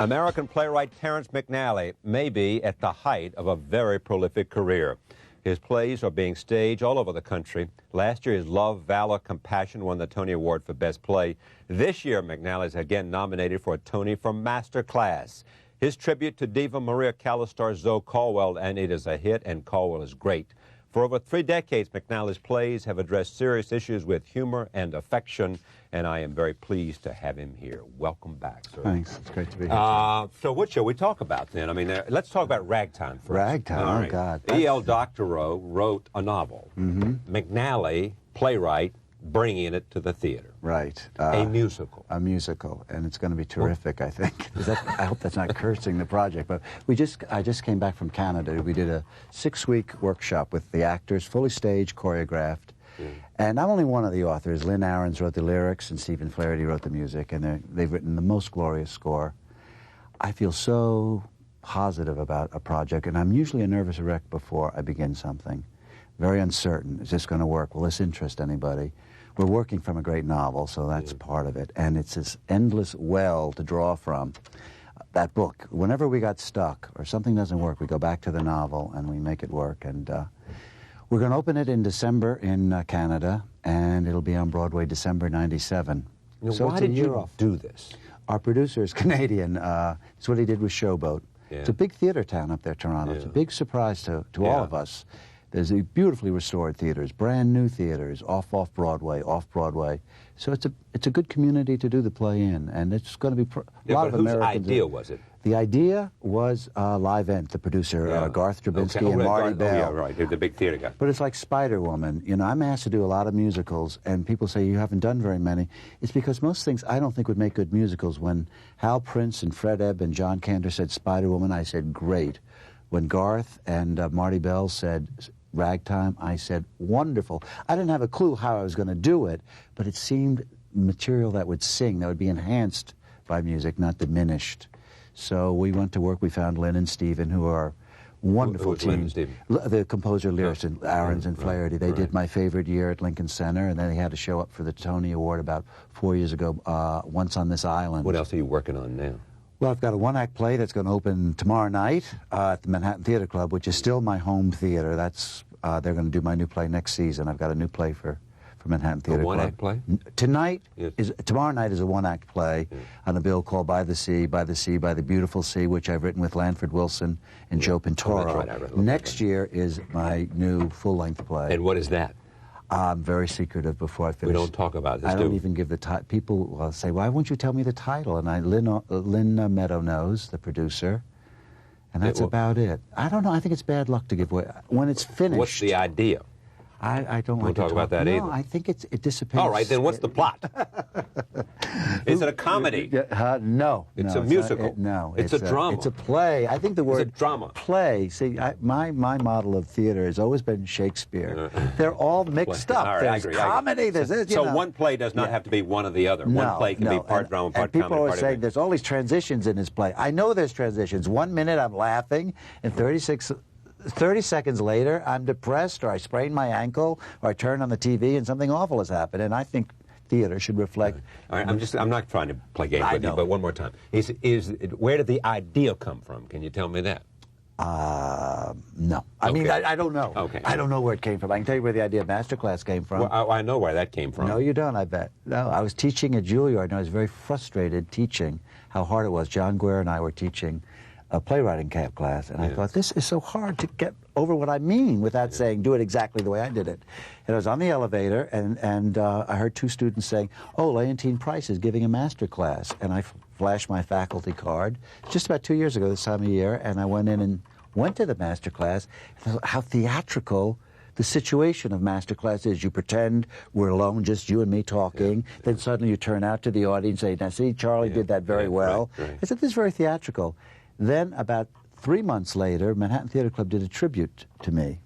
American playwright Terrence McNally may be at the height of a very prolific career. His plays are being staged all over the country. Last year, his Love, Valor, Compassion won the Tony Award for Best Play. This year, McNally is again nominated for a Tony for Master Class. His tribute to diva Maria Callas stars Zoe Caldwell, and it is a hit, and Caldwell is great. For over 3 decades, McNally's plays have addressed serious issues with humor and affection, and I am very pleased to have him here. Welcome back, sir. Thanks. It's great to be here. So what shall we talk about then? I mean, let's talk about Ragtime first. Ragtime, All oh, right. God. E.L. Doctorow wrote a novel. McNally, playwright, bringing it to the theater. Right. A musical. A musical, and it's going to be terrific, I think. I hope that's not cursing the project, but I just came back from Canada. We did a 6-week workshop with the actors, fully staged, choreographed. And I'm only one of the authors. Lynn Ahrens wrote the lyrics, and Stephen Flaherty wrote the music, and they've written the most glorious score. I feel so positive about a project, and I'm usually a nervous wreck before I begin something. Very uncertain. Is this going to work? Will this interest anybody? We're working from a great novel, so that's part of it. And it's this endless well to draw from. That book, whenever we got stuck or something doesn't work, we go back to the novel and we make it work. And we're going to open it in December in Canada, and it'll be on Broadway December '97. So why did you do this? Our producer is Canadian. It's what he did with Showboat. Yeah. It's a big theater town up there, Toronto. It's a big surprise to all of us. There's beautifully restored theaters, brand new theaters, off-Broadway, off-Broadway. So it's a good community to do the play in, and it's going to be a lot of Americans. Whose idea was it? The idea was Live Ent, the producer, Garth Drabinsky and Marty Bell. Oh, yeah, right, the big theater guy. But it's like Spider-Woman. You know, I'm asked to do a lot of musicals, and people say you haven't done very many. It's because most things I don't think would make good musicals. When Hal Prince and Fred Ebb and John Cantor said Spider-Woman, I said, great. When Garth and Marty Bell said Ragtime, I said, wonderful. I didn't have a clue how I was going to do it, but it seemed material that would sing, that would be enhanced by music, not diminished. So we went to work. We found Lynn and Stephen, who are wonderful teams. Lynn and Stephen? The composer, lyricist, and Ahrens and Flaherty. They did my favorite year at Lincoln Center, and then they had to show up for the Tony Award about 4 years ago, Once on This Island. What else are you working on now? Well, I've got a 1-act play that's going to open tomorrow night at the Manhattan Theater Club, which is still my home theater. That's they're going to do my new play next season. I've got a new play for Manhattan Theater Club. A 1-act play? Tomorrow night is a 1-act play on a bill called By the Sea, by the Sea, by the Beautiful Sea, which I've written with Lanford Wilson and Joe Pintoro. Oh, that's right. Next year is my new full-length play. And what is that? I'm very secretive before I finish. We don't talk about this, I don't even give the title. People will say, why won't you tell me the title? And Lynn Meadow knows, the producer, and that's about it. I don't know. I think it's bad luck to give away. When it's finished... What's the idea? I don't like to talk about that either. No, I think it dissipates. All right, then what's the plot? Is it a comedy? No. It's a musical. It's a drama. It's a play. I think the word it's a drama. Play. See, my model of theater has always been Shakespeare. They're all mixed up. All right, there's I agree. comedy. There's this. So one play does not have to be one or the other. One play can be part drama, part comedy. And people always say there's all these transitions in his play. I know there's transitions. 1 minute I'm laughing, and 30 seconds later, I'm depressed, or I sprain my ankle, or I turn on the TV and something awful has happened. And I think theater should reflect. All right, I'm not trying to play games with you, but one more time. Where did the idea come from? Can you tell me that? No. I mean, I don't know. Okay. I don't know where it came from. I can tell you where the idea of Masterclass came from. Well, I know where that came from. No, you don't, I bet. No, I was teaching at Juilliard, and I was very frustrated teaching how hard it was. John Guare and I were teaching a playwriting camp class, and I thought, this is so hard to get over what I mean without saying, do it exactly the way I did it. And I was on the elevator, and I heard 2 students saying, oh, Leontine Price is giving a master class. And I flashed my faculty card just about 2 years ago this time of year, and I went in and went to the master class. How theatrical the situation of master class is. You pretend we're alone, just you and me talking, then suddenly you turn out to the audience and say, now see, Charlie did that very well. Right. I said, this is very theatrical. Then, about 3 months later, Manhattan Theater Club did a tribute to me.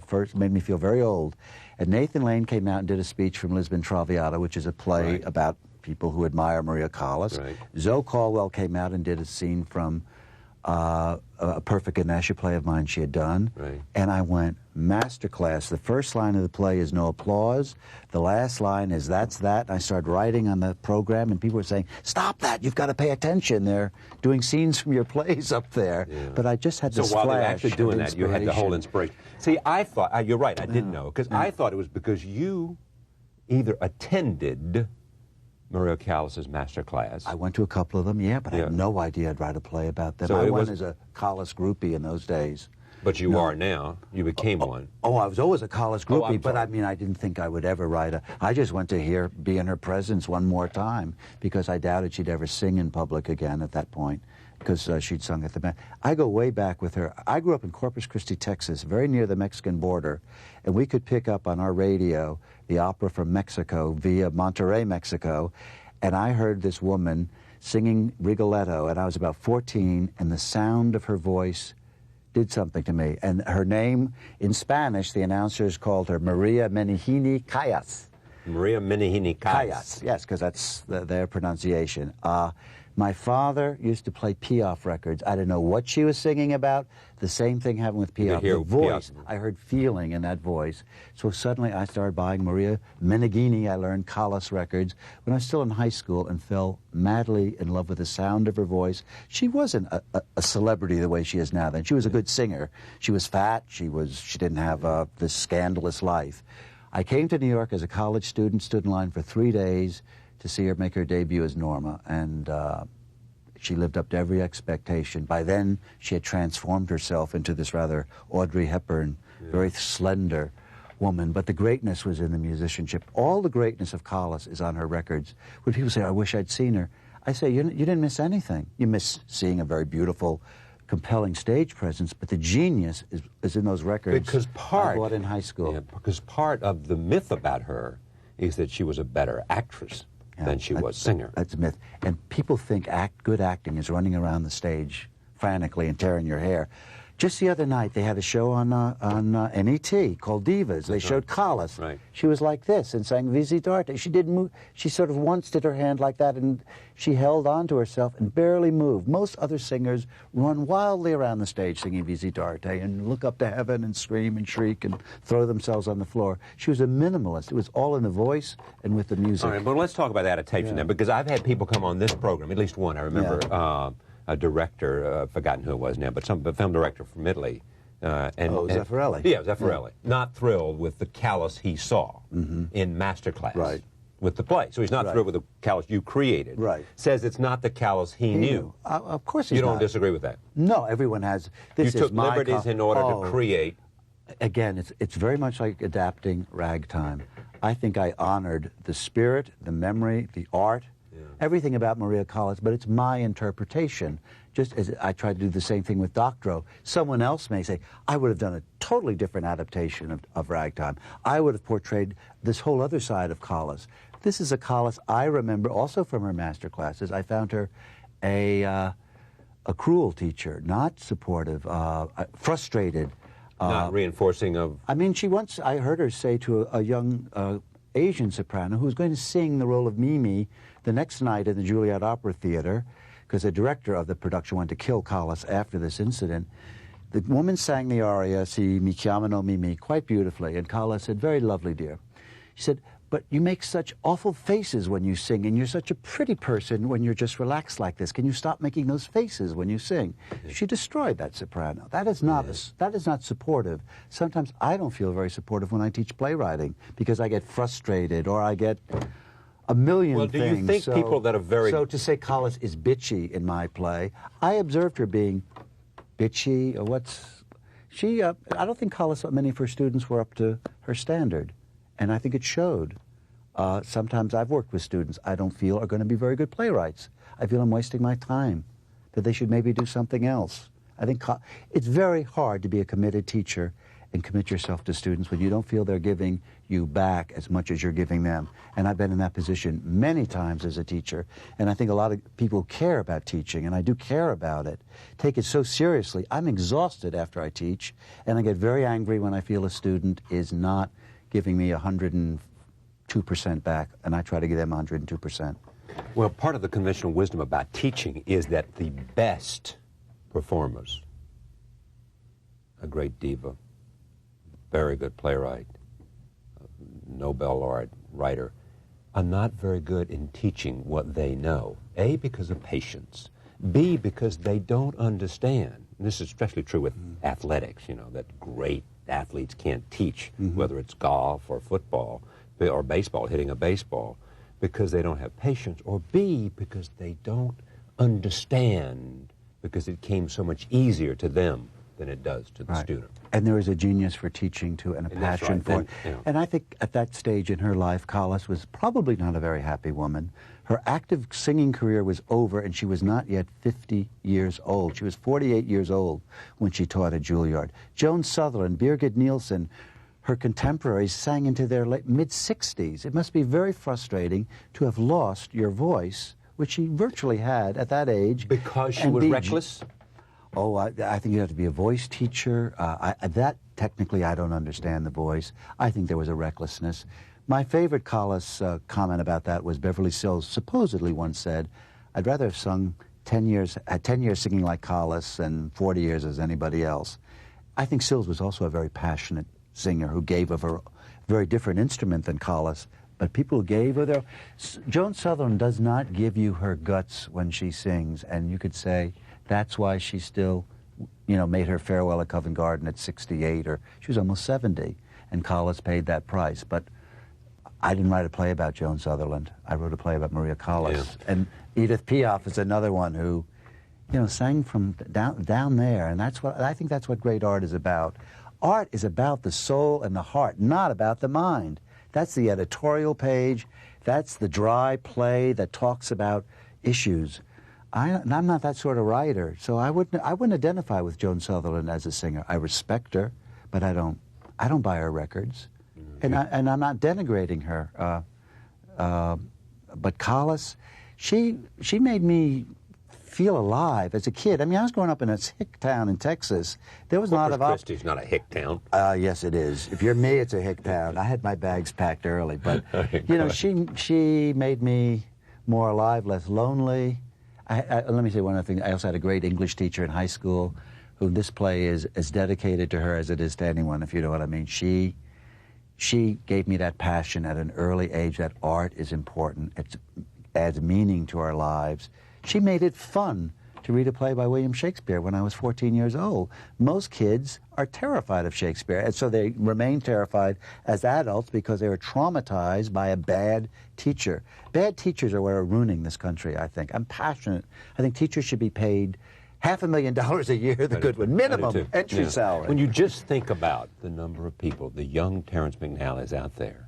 First, made me feel very old. And Nathan Lane came out and did a speech from Lisbon Traviata, which is a play about people who admire Maria Callas. Zoe Caldwell came out and did a scene from a perfect Ganesha play of mine she had done. Right. And I went, masterclass. The first line of the play is no applause. The last line is that's that. And I started writing on the program, and people were saying, stop that. You've got to pay attention. They're doing scenes from your plays up there. Yeah. But I just had this So while they were flash actually of doing that, you had the whole inspiration. inspiration. See, I thought, you're right, I didn't know, because I thought it was because you either attended Maria Callas's master class. I went to a couple of them, yeah, but I had no idea I'd write a play about them. So I it went was- as a Callas groupie in those days. But you are now. You became one. Oh, I was always a Callas Oh, groupie, I'm but sorry. I mean, I didn't think I would ever write a... I just went to be in her presence one more time, because I doubted she'd ever sing in public again at that point, because she'd sung at the band. I go way back with her. I grew up in Corpus Christi, Texas, very near the Mexican border, and we could pick up on our radio the opera from Mexico via Monterrey, Mexico, and I heard this woman singing Rigoletto, and I was about 14, and the sound of her voice did something to me. And her name, in Spanish, the announcers called her Maria Menihini Callas. Maria Menihini Callas. Yes, because that's their pronunciation. My father used to play Piaf records. I didn't know what she was singing about. The same thing happened with Piaf. hear The voice, Piaf. I heard feeling in that voice. So suddenly I started buying Maria Meneghini. I learned Callas records when I was still in high school and fell madly in love with the sound of her voice. She wasn't a celebrity the way she is now then. She was a good singer. She was fat. She didn't have this scandalous life. I came to New York as a college student, stood in line for 3 days to see her make her debut as Norma, and she lived up to every expectation. By then, she had transformed herself into this rather Audrey Hepburn, very slender woman, but the greatness was in the musicianship. All the greatness of Callas is on her records. When people say, I wish I'd seen her, I say, you didn't miss anything. You miss seeing a very beautiful, compelling stage presence, but the genius is in those records Because I bought in high school. Yeah, because part of the myth about her is that she was a better actress than she was singer. That's a myth. And people think good acting is running around the stage frantically and tearing your hair. Just the other night, they had a show on NET called Divas. They showed Callas. Right. She was like this and sang Visitarte. She didn't move. She sort of once did her hand like that, and she held on to herself and barely moved. Most other singers run wildly around the stage singing Visitarte and look up to heaven and scream and shriek and throw themselves on the floor. She was a minimalist. It was all in the voice and with the music. All right, but let's talk about adaptation then, because I've had people come on this program, at least one, I remember, a director, I've forgotten who it was now, but some film director from Italy. Zeffirelli. Yeah, Zeffirelli. Not thrilled with the Callas he saw in Masterclass. Right. With the play. So he's not thrilled with the Callas you created. Right. Says it's not the Callas he knew. Of course he's You don't not. disagree with that? No, everyone has. This You is took my liberties in order to create. Again, it's very much like adapting ragtime. I think I honored the spirit, the memory, the art, everything about Maria Callas, but it's my interpretation. Just as I tried to do the same thing with Doctorow. Someone else may say, I would have done a totally different adaptation of ragtime. I would have portrayed this whole other side of Callas. This is a Callas I remember also from her master classes. I found her a cruel teacher, not supportive, frustrated. Not reinforcing of... I mean, I heard her say to a young Asian soprano who was going to sing the role of Mimi the next night in the Juilliard Opera Theater, because the director of the production wanted to kill Callas after this incident. The woman sang the aria, Si mi chiamano Mimi, quite beautifully, and Callas said, very lovely, dear. She said, but you make such awful faces when you sing, and you're such a pretty person when you're just relaxed like this. Can you stop making those faces when you sing? She destroyed that soprano. That is not that is not supportive. Sometimes I don't feel very supportive when I teach playwriting because I get frustrated or I get a million Well, do things. you think people that are very... So to say Callas is bitchy in my play, I observed her being bitchy, or I don't think Callas, many of her students were up to her standard. And I think it showed. Sometimes I've worked with students I don't feel are going to be very good playwrights. I feel I'm wasting my time, that they should maybe do something else. I think it's very hard to be a committed teacher and commit yourself to students when you don't feel they're giving you back as much as you're giving them. And I've been in that position many times as a teacher, and I think a lot of people care about teaching, and I do care about it, take it so seriously. I'm exhausted after I teach, and I get very angry when I feel a student is not giving me 102% back, and I try to give them 102%. Well, part of the conventional wisdom about teaching is that the best performers, a great diva, very good playwright, Nobel laureate writer, are not very good in teaching what they know. A, because of patience. B, because they don't understand. And this is especially true with athletics, you know, that great athletes can't teach, whether it's golf or football or baseball, hitting a baseball, because they don't have patience. Or B, because they don't understand, because it came so much easier to them than it does to the student. And there is a genius for teaching, too, and a passion for it. You know. And I think at that stage in her life, Collis was probably not a very happy woman. Her active singing career was over, and she was not yet 50 years old. She was 48 years old when she taught at Juilliard. Joan Sutherland, Birgit Nilsson, her contemporaries sang into their mid-60s. It must be very frustrating to have lost your voice, which she virtually had at that age. Because she was reckless? Oh, I think you have to be a voice teacher. That, technically, I don't understand the voice. I think there was a recklessness. My favorite Collis comment about that was Beverly Sills supposedly once said, I'd rather have sung 10 years singing like Collis than 40 years as anybody else. I think Sills was also a very passionate singer who gave of a very different instrument than Collis, but people who gave of their... Joan Sutherland does not give you her guts when she sings, and you could say that's why she still, you know, made her farewell at Covent Garden at 68, or she was almost 70, and Collis paid that price. But I didn't write a play about Joan Sutherland. I wrote a play about Maria Callas. Yeah. And Edith Piaf is another one who, you know, sang from down there, and I think that's what great art is about. Art is about the soul and the heart, not about the mind. That's the editorial page. That's the dry play that talks about issues. I'm not that sort of writer, so I wouldn't identify with Joan Sutherland as a singer. I respect her, but I don't buy her records, and I'm not denigrating her. But Collis, she made me feel alive as a kid. I mean, I was growing up in a hick town in Texas. There was a lot of... Corpus Christi's not a hick town. Yes, it is. If you're me, it's a hick town. I had my bags packed early, but you know, she made me more alive, less lonely. Let me say one other thing. I also had a great English teacher in high school who this play is as dedicated to her as it is to anyone, if you know what I mean. She gave me that passion at an early age that art is important. It adds meaning to our lives. She made it fun to read a play by William Shakespeare when I was 14 years old. Most kids are terrified of Shakespeare, and so they remain terrified as adults because they were traumatized by a bad teacher. Bad teachers are what are ruining this country, I think. I'm passionate. I think teachers should be paid $500,000 a year, the good one, minimum entry salary. When you just think about the number of people, the young Terrence McNally's out there,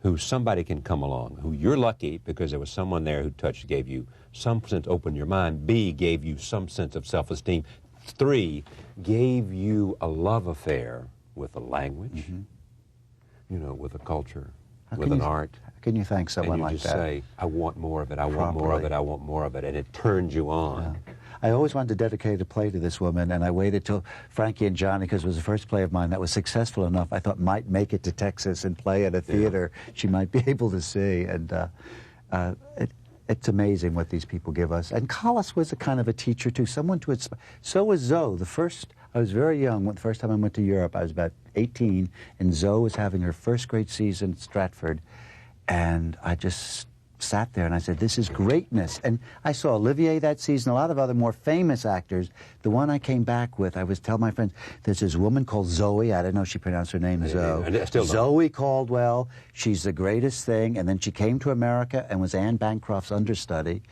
who somebody can come along, who you're lucky because there was someone there who gave you some sense, opened your mind. B, gave you some sense of self-esteem. 3, gave you a love affair with a language, you know, with a culture, with an art. How can you thank someone like that? And you just say, I want more of it, I want more of it, I want more of it, and it turns you on. Yeah. I always wanted to dedicate a play to this woman, and I waited till Frankie and Johnny, because it was the first play of mine that was successful enough, I thought might make it to Texas and play at a theater she might be able to see. And it's amazing what these people give us. And Collis was a kind of a teacher, too, someone to inspire. So was Zoe. I was very young. The first time I went to Europe, I was about 18, and Zoe was having her first great season at Stratford. And I just sat there and I said, this is greatness. And I saw Olivier that season, a lot of other more famous actors. The one I came back with, I was telling my friends, there's this woman called Zoe. I didn't know she pronounced her name Zoe. Zoe Caldwell. She's the greatest thing. And then she came to America and was Anne Bancroft's understudy.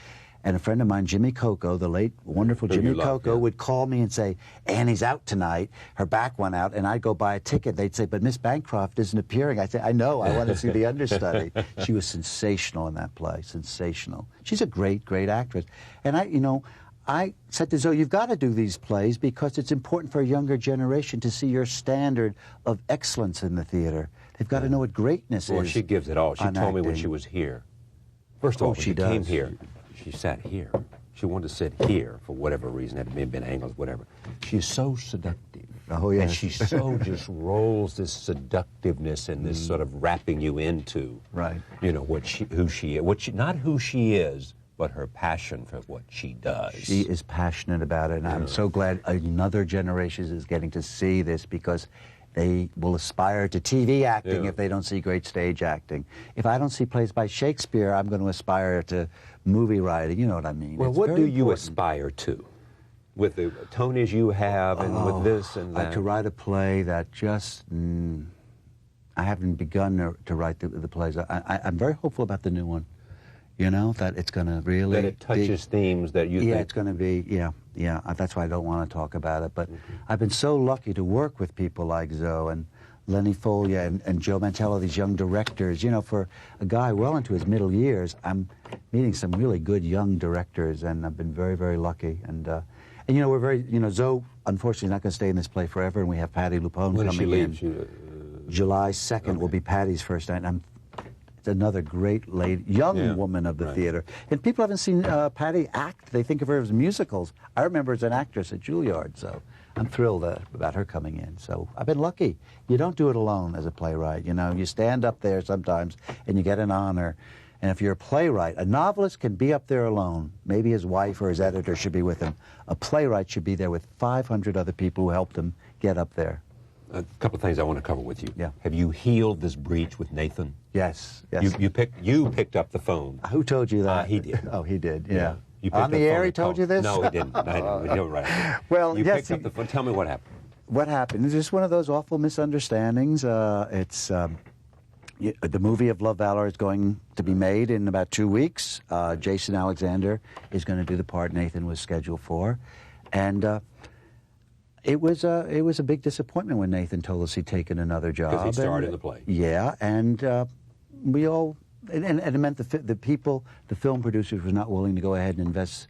And a friend of mine, Jimmy Coco, the late wonderful Jimmy Coco, would call me and say, Annie's out tonight. Her back went out. And I'd go buy a ticket. They'd say, but Miss Bancroft isn't appearing. I'd say, I know. I want to see the understudy. She was sensational in that play. Sensational. She's a great, great actress. And I said to Zoe, you've got to do these plays because it's important for a younger generation to see your standard of excellence in the theater. They've got to know what greatness is. Well, she gives it all. She told me when she was here. First of all, when she came here, she sat here. She wanted to sit here for whatever reason. It may have been angles, whatever. She's so seductive. Oh, yes. And she so just rolls this seductiveness and this sort of wrapping you into, you know, who she is. Not who she is, but her passion for what she does. She is passionate about it, and I'm so glad another generation is getting to see this, because they will aspire to TV acting if they don't see great stage acting. If I don't see plays by Shakespeare, I'm going to aspire to movie writing. You know what I mean? Well, it's what do you important. aspire to? With the Tonys you have, and with this and that? To write a play that just... I haven't begun to write the plays. I'm very hopeful about the new one. You know, that it's going to really... That it touches themes that you think... Yeah, it's going to be, yeah. That's why I don't want to talk about it. But I've been so lucky to work with people like Zoe and Lenny Foglia and Joe Mantello, these young directors. You know, for a guy well into his middle years, I'm meeting some really good young directors, and I've been very, very lucky. And you know, we're very... You know, Zoe, unfortunately, is not going to stay in this play forever, and we have Patti LuPone when coming does she leave? July 2nd will be Patty's first night. And it's another great lady, young woman of the theater. And people haven't seen Patti act. They think of her as musicals. I remember as an actress at Juilliard, so I'm thrilled about her coming in. So I've been lucky. You don't do it alone as a playwright. You know, you stand up there sometimes and you get an honor. And if you're a playwright, a novelist can be up there alone. Maybe his wife or his editor should be with him. A playwright should be there with 500 other people who helped him get up there. A couple of things I want to cover with you. Yeah. Have you healed this breach with Nathan? Yes. You picked up the phone. Who told you that? He did. Oh, he did. Yeah. You On the air, he told you this? No, he didn't. You're right. Well, you yes, picked up the phone. Tell me what happened. What happened? It's just one of those awful misunderstandings. It's the movie of Love, Valor is going to be made in about 2 weeks. Jason Alexander is going to do the part Nathan was scheduled for, and. It was a big disappointment when Nathan told us he'd taken another job. Because he starred in the play. Yeah, and we all, and it meant the people, the film producers, were not willing to go ahead and invest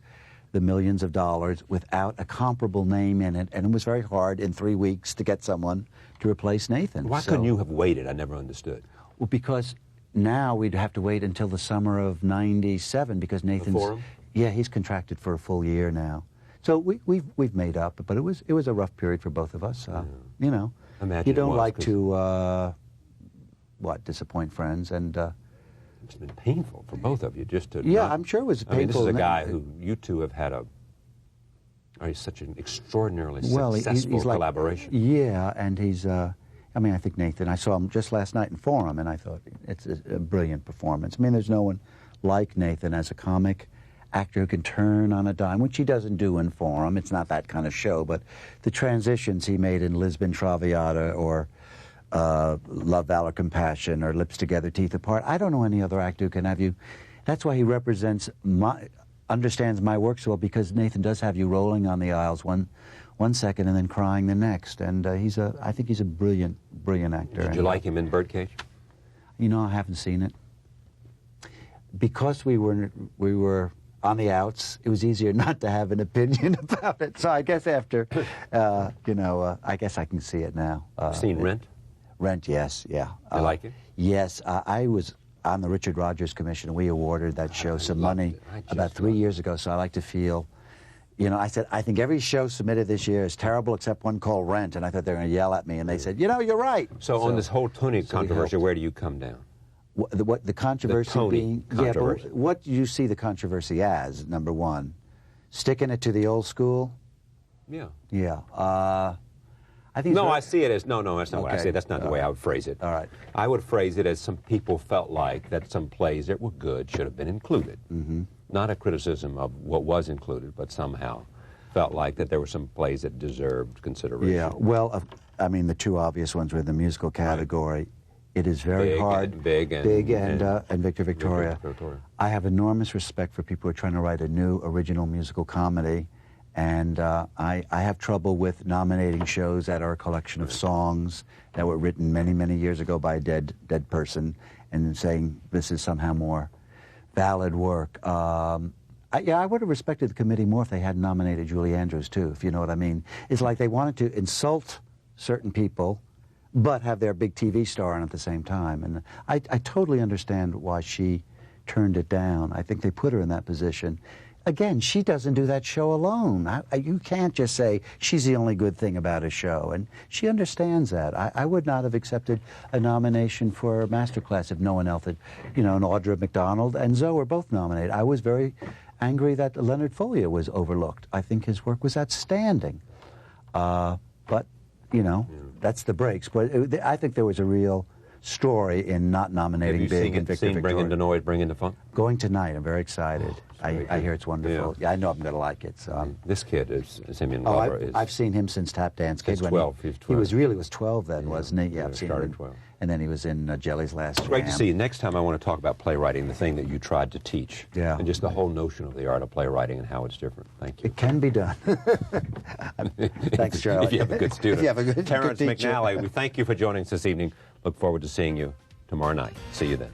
the millions of dollars without a comparable name in it, and it was very hard in 3 weeks to get someone to replace Nathan. Why couldn't you have waited? I never understood. Well, because now we'd have to wait until the summer of '97 because Nathan's... Before him? Yeah, he's contracted for a full year now. So we've made up, but it was a rough period for both of us. You know, you don't like to disappoint friends, and it's been painful for both of you just to. Yeah, I'm sure it was painful. I mean, this is a guy who you two have had such an extraordinarily successful collaboration. Yeah, and he's. I mean, I think Nathan. I saw him just last night in Forum, and I thought it's a brilliant performance. I mean, there's no one like Nathan as a comic actor who can turn on a dime, which he doesn't do in Forum. It's not that kind of show, but the transitions he made in Lisbon Traviata or Love, Valor, Compassion or Lips Together, Teeth Apart, I don't know any other actor who can have you. That's why he understands my work so well, because Nathan does have you rolling on the aisles one second and then crying the next. And I think he's a brilliant actor. Did you like him in Birdcage? You know, I haven't seen it. Because we were on the outs, it was easier not to have an opinion about it. So I guess after, I guess I can see it now. Seen Rent? Rent, yes, yeah. You like it? Yes, I was on the Richard Rodgers Commission. We awarded that show some money about 3 years ago, so I like to feel, you know, I said, I think every show submitted this year is terrible except one called Rent, and I thought they were going to yell at me, and they said, you know, you're right. So on this whole Tony controversy, where do you come down? What the controversy the Tony being? Controversy. Yeah, but what do you see the controversy as? Number one, sticking it to the old school. Yeah. Yeah. I think. No, I see it as no. That's not what I say. That's not the way I would phrase it. All right. I would phrase it as some people felt like that some plays that were good should have been included. Mm-hmm. Not a criticism of what was included, but somehow felt like that there were some plays that deserved consideration. Yeah. Well, I mean, the two obvious ones were in the musical category. Right. It is very hard. Big and Victor Victoria. I have enormous respect for people who are trying to write a new original musical comedy, and I have trouble with nominating shows that are a collection of songs that were written many, many years ago by a dead person, and saying this is somehow more valid work. I would have respected the committee more if they had nominated Julie Andrews too, if you know what I mean. It's like they wanted to insult certain people, but have their big TV star on at the same time. And I totally understand why she turned it down. I think they put her in that position. again, she doesn't do that show alone. You can't just say she's the only good thing about a show, and she understands that. I would not have accepted a nomination for Masterclass if no one else had, and Audra McDonald and Zoe were both nominated. I was very angry that Leonard Follier was overlooked. I think his work was outstanding. But, that's the breaks. But I think there was a real story in not nominating Big and Victor Victoria. Bring in Denoid, Bring in the Funk? Going tonight. I'm very excited. I hear it's wonderful. Yeah, I know I'm going to like it. So this kid is Simeon Glover. I've seen him since Tap Dance Kids. He's 12. He was 12 then, wasn't he? Yeah, I've seen him. 12. And then he was in Jelly's Last Jam. Great to see you. Next time I want to talk about playwriting, the thing that you tried to teach. Yeah. And just the whole notion of the art of playwriting and how it's different. Thank you. It can be done. Thanks, Charlie. If you have a good student. If you have a good Terrence teacher. McNally, we thank you for joining us this evening. Look forward to seeing you tomorrow night. See you then.